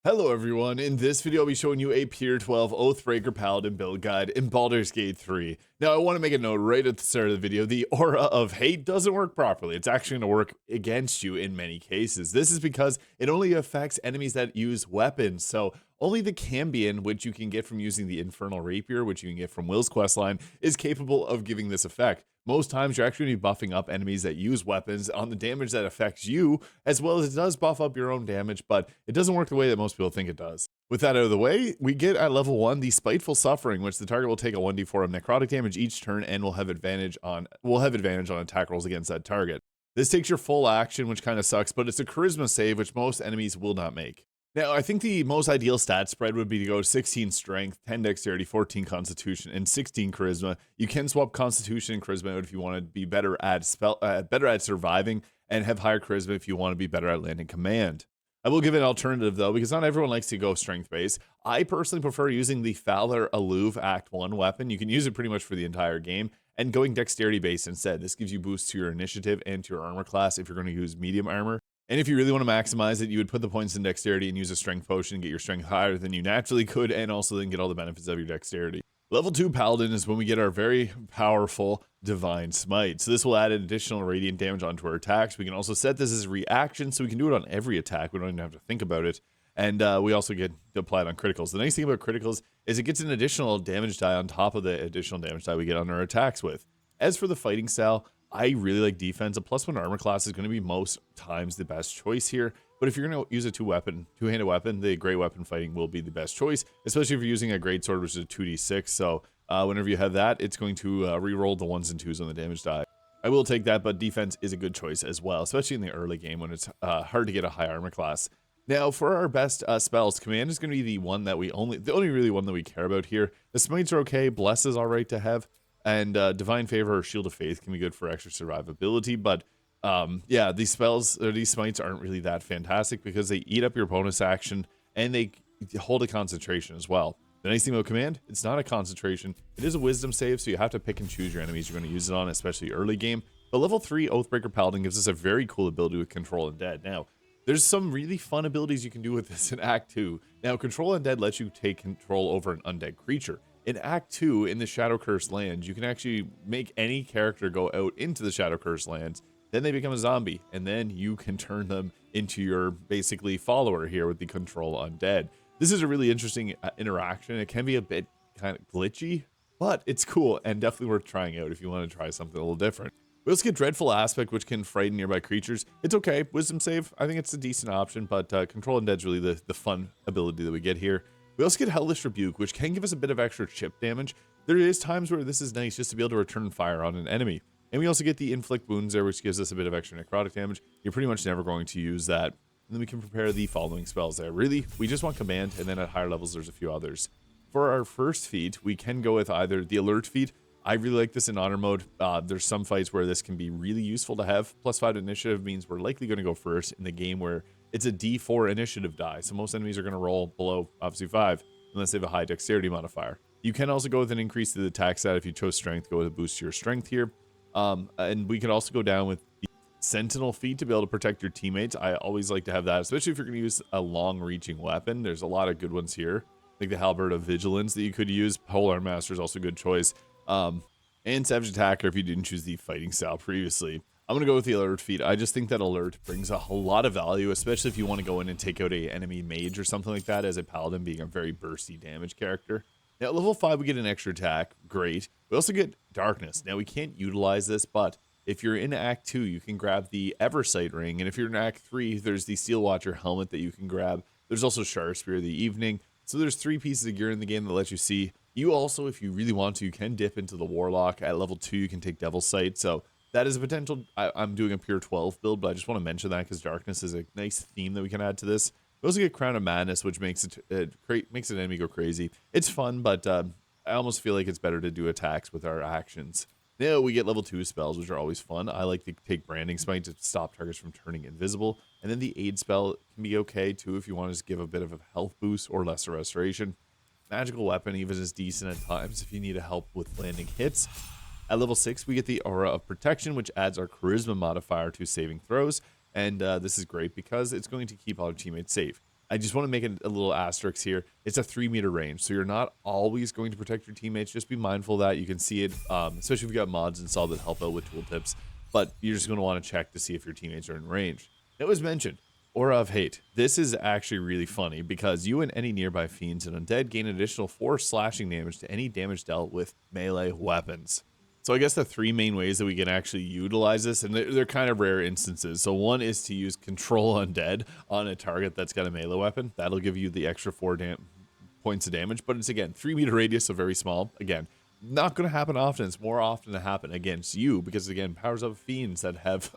Hello everyone, in this video I'll be showing you a Tier 12 Oathbreaker Paladin Build Guide in Baldur's Gate 3. Now I want to make a note right at the start of the video, the aura of hate doesn't work properly. It's actually going to work against you in many cases. This is because it only affects enemies that use weapons, so only the Cambion, which you can get from using the Infernal Rapier, which you can get from Will's questline, is capable of giving this effect. Most times you're actually going to be buffing up enemies that use weapons on the damage that affects you, as well as it does buff up your own damage, but it doesn't work the way that most people think it does. With that out of the way, we get at level 1 the Spiteful Suffering, which the target will take a 1d4 of necrotic damage each turn and will have advantage on attack rolls against that target. This takes your full action, which kind of sucks, but it's a charisma save, which most enemies will not make. Now, I think the most ideal stat spread would be to go 16 strength, 10 dexterity, 14 constitution, and 16 charisma. You can swap constitution and charisma out if you want to be better at surviving, and have higher charisma if you want to be better at landing command. I will give an alternative though, because not everyone likes to go strength based. I personally prefer using the Fowler Alluve Act 1 weapon. You can use it pretty much for the entire game, and going dexterity based instead. This gives you boosts to your initiative and to your armor class if you're going to use medium armor. And if you really want to maximize it, you would put the points in dexterity and use a strength potion and get your strength higher than you naturally could, and also then get all the benefits of your dexterity. Level 2 Paladin is when we get our very powerful Divine Smite. So this will add an additional radiant damage onto our attacks. We can also set this as a reaction, so we can do it on every attack. We don't even have to think about it. And we also get applied on criticals. The nice thing about criticals is it gets an additional damage die on top of the additional damage die we get on our attacks with. As for the fighting style, I really like defense. A +1 armor class is going to be most times the best choice here. But if you're going to use a two-handed weapon, the great weapon fighting will be the best choice, especially if you're using a great sword, which is a 2d6. So whenever you have that, it's going to re-roll the 1s and 2s on the damage die. I will take that, but defense is a good choice as well, especially in the early game when it's hard to get a high armor class. Now, for our best spells, command is going to be the one that the only really one that we care about here. The smites are okay, bless is all right to have. And Divine Favor or Shield of Faith can be good for extra survivability, but yeah, these spells or these smites aren't really that fantastic because they eat up your bonus action and they hold a concentration as well. The nice thing about command, it's not a concentration, it is a wisdom save, so you have to pick and choose your enemies you're going to use it on, especially early game. But level 3 Oathbreaker Paladin gives us a very cool ability with Control Undead. Now, there's some really fun abilities you can do with this in Act 2. Now, Control Undead lets you take control over an undead creature. In Act 2, in the Shadow Cursed Lands, you can actually make any character go out into the Shadow Cursed Lands, then they become a zombie, and then you can turn them into your, basically, follower here with the Control Undead. This is a really interesting interaction. It can be a bit kind of glitchy, but it's cool and definitely worth trying out if you want to try something a little different. We also get Dreadful Aspect, which can frighten nearby creatures. It's okay. Wisdom save, I think it's a decent option, but Control Undead is really the fun ability that we get here. We also get Hellish Rebuke, which can give us a bit of extra chip damage. There is times where this is nice just to be able to return fire on an enemy. And we also get the Inflict Wounds there, which gives us a bit of extra necrotic damage. You're pretty much never going to use that. And then we can prepare the following spells there. Really, we just want command, and then at higher levels, there's a few others. For our first feat, we can go with either the Alert feat. I really like this in honor mode. There's some fights where this can be really useful to have. +5 initiative means we're likely going to go first in the game where it's a D4 initiative die, so most enemies are going to roll below, obviously, 5, unless they have a high dexterity modifier. You can also go with an increase to the attack stat. If you chose strength, go with a boost to your strength here. And we could also go down with the Sentinel feat to be able to protect your teammates. I always like to have that, especially if you're going to use a long-reaching weapon. There's a lot of good ones here, like the Halberd of Vigilance that you could use. Polearm Master is also a good choice. And Savage Attacker if you didn't choose the fighting style previously. I'm going to go with the Alert feat. I just think that Alert brings a whole lot of value, especially if you want to go in and take out a enemy mage or something like that, as a Paladin being a very bursty damage character. Now, at level 5, we get an extra attack. Great. We also get Darkness. Now, we can't utilize this, but if you're in Act 2, you can grab the Eversight Ring. And if you're in Act 3, there's the Steel Watcher helmet that you can grab. There's also Sharp Spear of the Evening. So there's 3 pieces of gear in the game that let you see. You also, if you really want to, you can dip into the Warlock. At level 2, you can take Devil's Sight. So that is a potential. I'm doing a pure 12 build, but I just want to mention that because Darkness is a nice theme that we can add to this. We also get Crown of Madness, which makes makes an enemy go crazy. It's fun, but I almost feel like it's better to do attacks with our actions. Now we get level 2 spells, which are always fun. I like to take Branding Smite to stop targets from turning invisible. And then the Aid spell can be okay, too, if you want to just give a bit of a health boost or lesser restoration. Magical Weapon even is decent at times if you need help with landing hits. At level 6, we get the Aura of Protection, which adds our Charisma modifier to saving throws. And this is great because it's going to keep all our teammates safe. I just want to make a little asterisk here. It's a 3-meter range, so you're not always going to protect your teammates. Just be mindful of that. You can see it, especially if you got mods installed that help out with tooltips. But you're just going to want to check to see if your teammates are in range. It was mentioned, Aura of Hate. This is actually really funny because you and any nearby fiends and undead gain an additional 4 slashing damage to any damage dealt with melee weapons. So I guess the 3 main ways that we can actually utilize this, and they're kind of rare instances. So one is to use Control Undead on a target that's got a melee weapon. That'll give you the extra 4 points of damage, but it's, again, 3-meter radius, so very small. Again, not going to happen often. It's more often to happen against you because, again, powers up fiends that have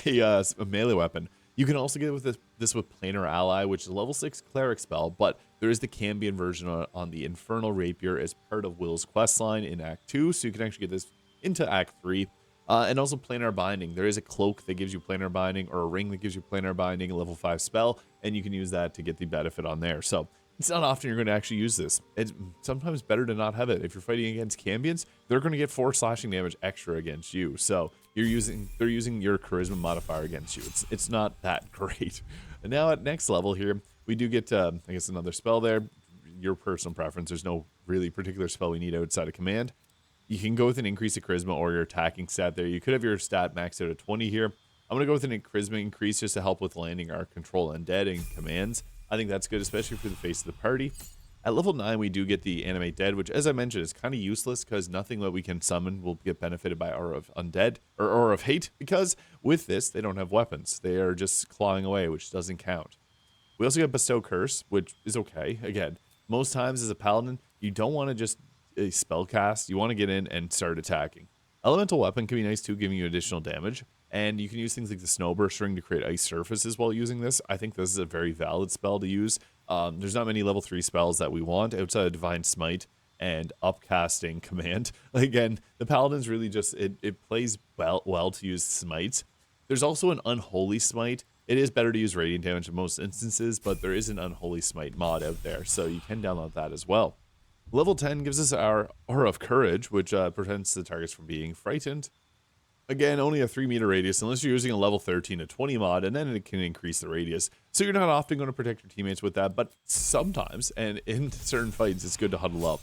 a melee weapon. You can also get with this with Planar Ally, which is a level 6 cleric spell, but there is the Cambion version on the Infernal Rapier as part of Will's questline in Act 2, so you can actually get this into Act 3. And also Planar Binding. There is a cloak that gives you Planar Binding, or a ring that gives you Planar Binding, a level 5 spell, and you can use that to get the benefit on there. So it's not often you're going to actually use this. It's sometimes better to not have it. If you're fighting against Cambions, they're going to get 4 slashing damage extra against you. So they're using your charisma modifier against you. It's not that great. And now at next level here, we do get, I guess, another spell there. Your personal preference. There's no really particular spell we need outside of command. You can go with an increase of charisma or your attacking stat there. You could have your stat maxed out at 20 here. I'm going to go with an charisma increase just to help with landing our control undead and commands. I think that's good, especially for the face of the party. At level 9, we do get the Animate Dead, which, as I mentioned, is kind of useless because nothing that we can summon will get benefited by Aura of Undead or Aura of Hate, because with this, they don't have weapons. They are just clawing away, which doesn't count. We also get Bestow Curse, which is okay. Again, most times as a paladin, you don't want to just a spell cast. You want to get in and start attacking. Elemental Weapon can be nice too, giving you additional damage. And you can use things like the Snowburst Ring to create ice surfaces while using this. I think this is a very valid spell to use. There's not many level 3 spells that we want outside of Divine Smite and Upcasting Command. Again, the Paladins really just, it plays well to use smites. There's also an Unholy Smite. It is better to use radiant damage in most instances, but there is an Unholy Smite mod out there, so you can download that as well. Level 10 gives us our Aura of Courage, which prevents the targets from being frightened. Again, only a 3-meter radius unless you're using a level 13 to 20 mod, and then it can increase the radius. So you're not often going to protect your teammates with that, but sometimes, and in certain fights, it's good to huddle up.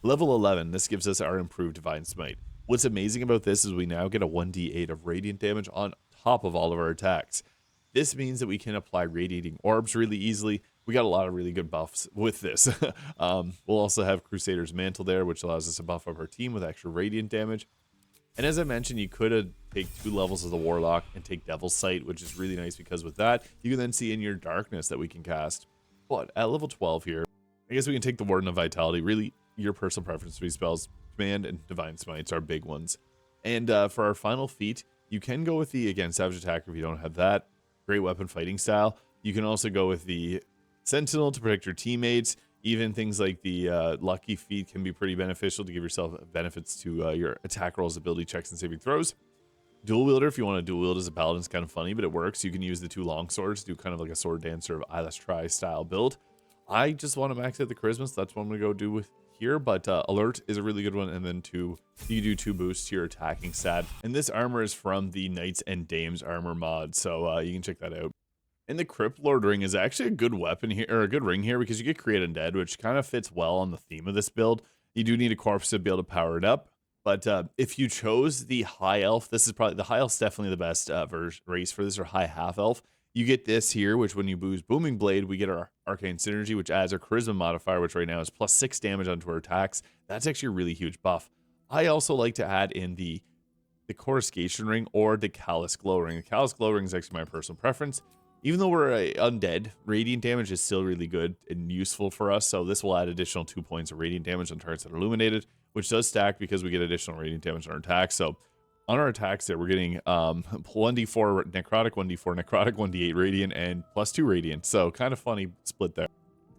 Level 11, this gives us our improved Divine Smite. What's amazing about this is we now get a 1d8 of radiant damage on top of all of our attacks. This means that we can apply radiating orbs really easily. We got a lot of really good buffs with this. We'll also have Crusader's Mantle there, which allows us to buff up our team with extra radiant damage. And as I mentioned, you could take 2 levels of the Warlock and take Devil's Sight, which is really nice because with that, you can then see in your darkness that we can cast. But at level 12 here, I guess we can take the Warden of Vitality. Really, your personal preference for these spells. Command and Divine Smites are big ones. And for our final feat, you can go with the, again, Savage Attacker if you don't have that. Great weapon fighting style. You can also go with the Sentinel to protect your teammates. Even things like the Lucky Feat can be pretty beneficial to give yourself benefits to your attack rolls, ability checks, and saving throws. Dual Wielder, if you want to dual wield as a paladin, is kind of funny, but it works. You can use the 2 long swords, do kind of like a Sword Dancer of Eyeless Try style build. I just want to max out the charisma, so that's what I'm going to go do with here, but Alert is a really good one, and then you do 2 boosts to your attacking stat. And this armor is from the Knights and Dames armor mod, so you can check that out. And the Crypt Lord ring is actually a good weapon here, or a good ring here, because you get Create Undead, which kind of fits well on the theme of this build. You do need a corpse to be able to power it up, but if you chose the High Elf, this is probably, the High Elf's definitely the best race for this, or High Half Elf. You get this here, which when you boost Booming Blade, we get our Arcane Synergy, which adds our Charisma modifier, which right now is +6 damage onto our attacks. That's actually a really huge buff. I also like to add in the Coruscation Ring or the Callous Glow Ring. The Callous Glow Ring is actually my personal preference. Even though we're undead, radiant damage is still really good and useful for us, so this will add additional 2 points of radiant damage on targets that are illuminated, which does stack because we get additional radiant damage on our attacks. So on our attacks there, we're getting 1d4 necrotic, 1d4 necrotic, 1d8 radiant, and +2 radiant, so kind of funny split there.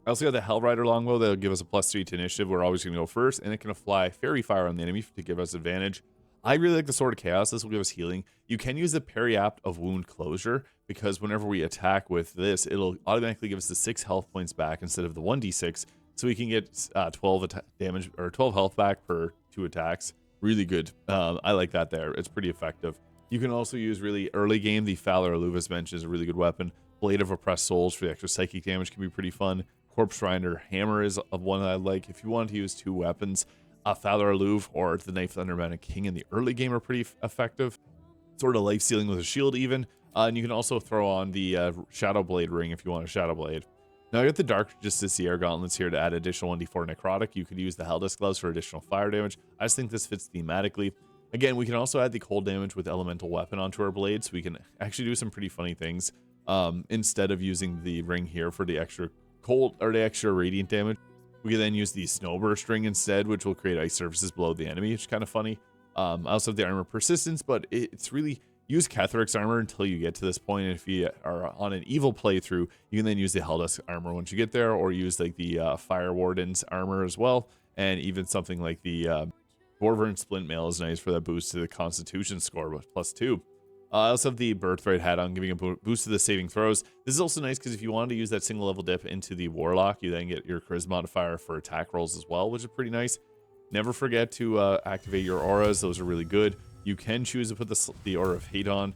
I also got the Hellrider longbow that'll give us a +3 to initiative. We're always going to go first, and it can apply Fairy Fire on the enemy to give us advantage. I really like the Sword of Chaos. This will give us healing. You can use the Periapt of Wound Closure, because whenever we attack with this, it'll automatically give us the 6 health points back instead of the 1d6, so we can get 12 damage or 12 health back per 2 attacks. Really good. I like that there. It's pretty effective. You can also use really early game. The Fowler Aluvis bench is a really good weapon. Blade of Oppressed Souls for the extra psychic damage can be pretty fun. Corpse Grinder Hammer is one that I like. If you want to use 2 weapons, Father Aloof or the Knife Thunderbound King in the early game are pretty effective. Sort of life stealing with a shield even. And you can also throw on the Shadow Blade ring if you want a Shadow Blade. Now I got the Dark Justiciar Gauntlets here to add additional 1d4 necrotic. You could use the Helldust Gloves for additional fire damage. I just think this fits thematically. Again, we can also add the cold damage with Elemental Weapon onto our blade, so we can actually do some pretty funny things. Instead of using the ring here for the extra cold or the extra radiant damage, we can then use the Snowburst ring instead, which will create ice surfaces below the enemy, which is kind of funny. I also have the Armor Persistence, but it's really... Use Ketheric's armor until you get to this point, and if you are on an evil playthrough, you can then use the Helldust armor once you get there, or use like the Fire Warden's armor as well, and even something like the Dwarven Splint Mail is nice for that boost to the Constitution score with +2. I also have the Birthright hat on, giving a boost to the saving throws. This is also nice because if you wanted to use that single level dip into the Warlock, you then get your Charisma modifier for attack rolls as well, which is pretty nice. Never forget to activate your auras. Those are really good. You can choose to put the Aura of Hate on.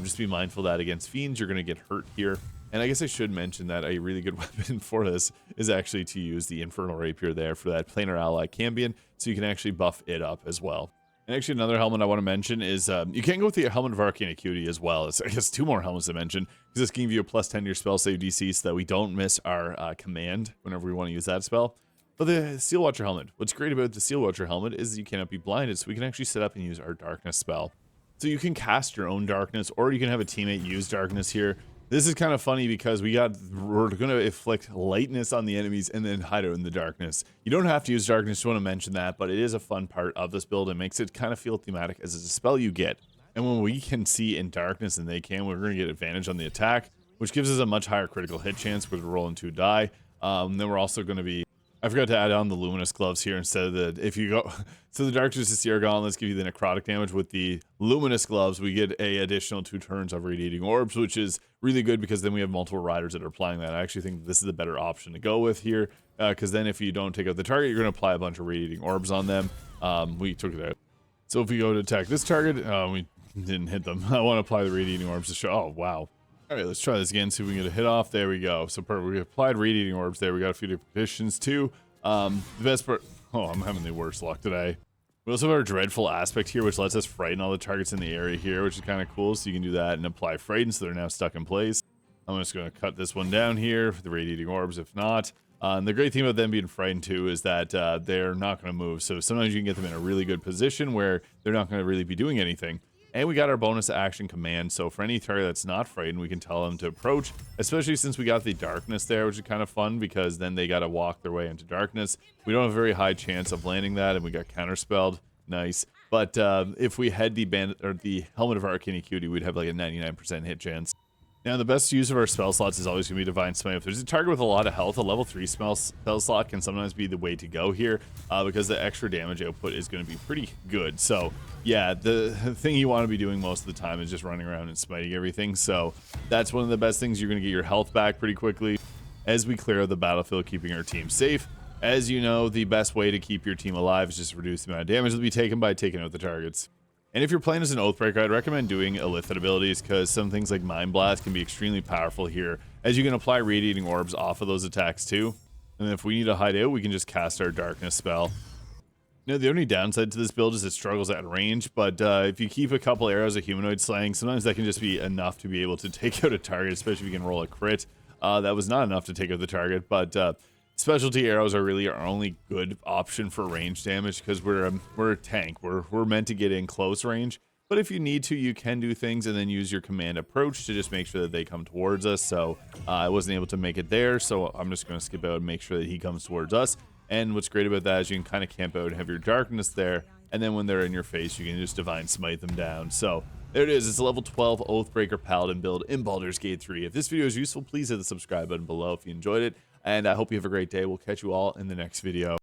Just be mindful that against fiends, you're going to get hurt here. And I guess I should mention that a really good weapon for this is actually to use the Infernal Rapier there for that Planar Ally Cambion, so you can actually buff it up as well. And actually another helmet I want to mention is you can go with the Helmet of Arcane Acuity as well. It's, I guess, 2 more helmets to mention, because this can give you a +10 to your spell save DC so that we don't miss our command whenever we want to use that spell. But the Steel Watcher helmet, what's great about the Steel Watcher helmet is you cannot be blinded, so we can actually set up and use our darkness spell. So you can cast your own darkness, or you can have a teammate use darkness here. This is kind of funny because we're going to inflict lightness on the enemies and then hide out in the darkness. You don't have to use darkness, just want to mention that, but it is a fun part of this build. It makes it kind of feel thematic as it's a spell you get. And when we can see in darkness and they can, we're going to get advantage on the attack, which gives us a much higher critical hit chance with rolling 2 die. Then we're also going to be... I forgot to add on the Luminous Gloves here instead of the... If you go... So the Dark Justiciar Gauntlets give you the necrotic damage. With the Luminous Gloves, we get a additional 2 turns of Radiating Orbs, which is really good because then we have multiple riders that are applying that. I actually think this is a better option to go with here, because then if you don't take out the target, you're going to apply a bunch of Radiating Orbs on them. We took it out. So if we go to attack this target, we didn't hit them. I want to apply the Radiating Orbs to show... Oh, wow. All right, let's try this again, see if we can get a hit off. There we go. So perfect. We applied Radiating Orbs there. We got a few different conditions too. The best part... Oh, I'm having the worst luck today. We also have our Dreadful Aspect here, which lets us frighten all the targets in the area here, which is kind of cool. So you can do that and apply Frighten, so they're now stuck in place. I'm just going to cut this one down here for the Radiating Orbs, if not. And the great thing about them being frightened too is that they're not going to move. So sometimes you can get them in a really good position where they're not going to really be doing anything. And we got our bonus action command, so for any target that's not frightened, we can tell them to approach, especially since we got the darkness there, which is kind of fun, because then they got to walk their way into darkness. We don't have a very high chance of landing that, and we got counterspelled. Nice. But if we had the Helmet of Arcane Acuity, we'd have like a 99% hit chance. Now, the best use of our spell slots is always going to be Divine Smite. If there's a target with a lot of health, a level 3 spell slot can sometimes be the way to go here, because the extra damage output is going to be pretty good. So, yeah, the thing you want to be doing most of the time is just running around and smiting everything. So, that's one of the best things. You're going to get your health back pretty quickly as we clear out the battlefield, keeping our team safe. As you know, the best way to keep your team alive is just to reduce the amount of damage that will be taken by taking out the targets. And if you're playing as an Oathbreaker, I'd recommend doing Illithid abilities, because some things like Mind Blast can be extremely powerful here, as you can apply Radiating Orbs off of those attacks too. And if we need to hide out, we can just cast our Darkness spell. Now, the only downside to this build is it struggles at range, but if you keep a couple arrows of Humanoid Slaying, sometimes that can just be enough to be able to take out a target, especially if you can roll a crit. That was not enough to take out the target, but specialty arrows are really our only good option for range damage, because we're a tank. We're meant to get in close range, but if you need to, you can do things and then use your command approach to just make sure that they come towards us. So I wasn't able to make it there, so I'm just going to skip out and make sure that he comes towards us. And what's great about that is you can kind of camp out and have your darkness there, and then when they're in your face, you can just Divine Smite them down. So there it is. It's a level 12 Oathbreaker Paladin build in Baldur's Gate 3. If this video is useful, please hit the subscribe button below if you enjoyed it. And I hope you have a great day. We'll catch you all in the next video.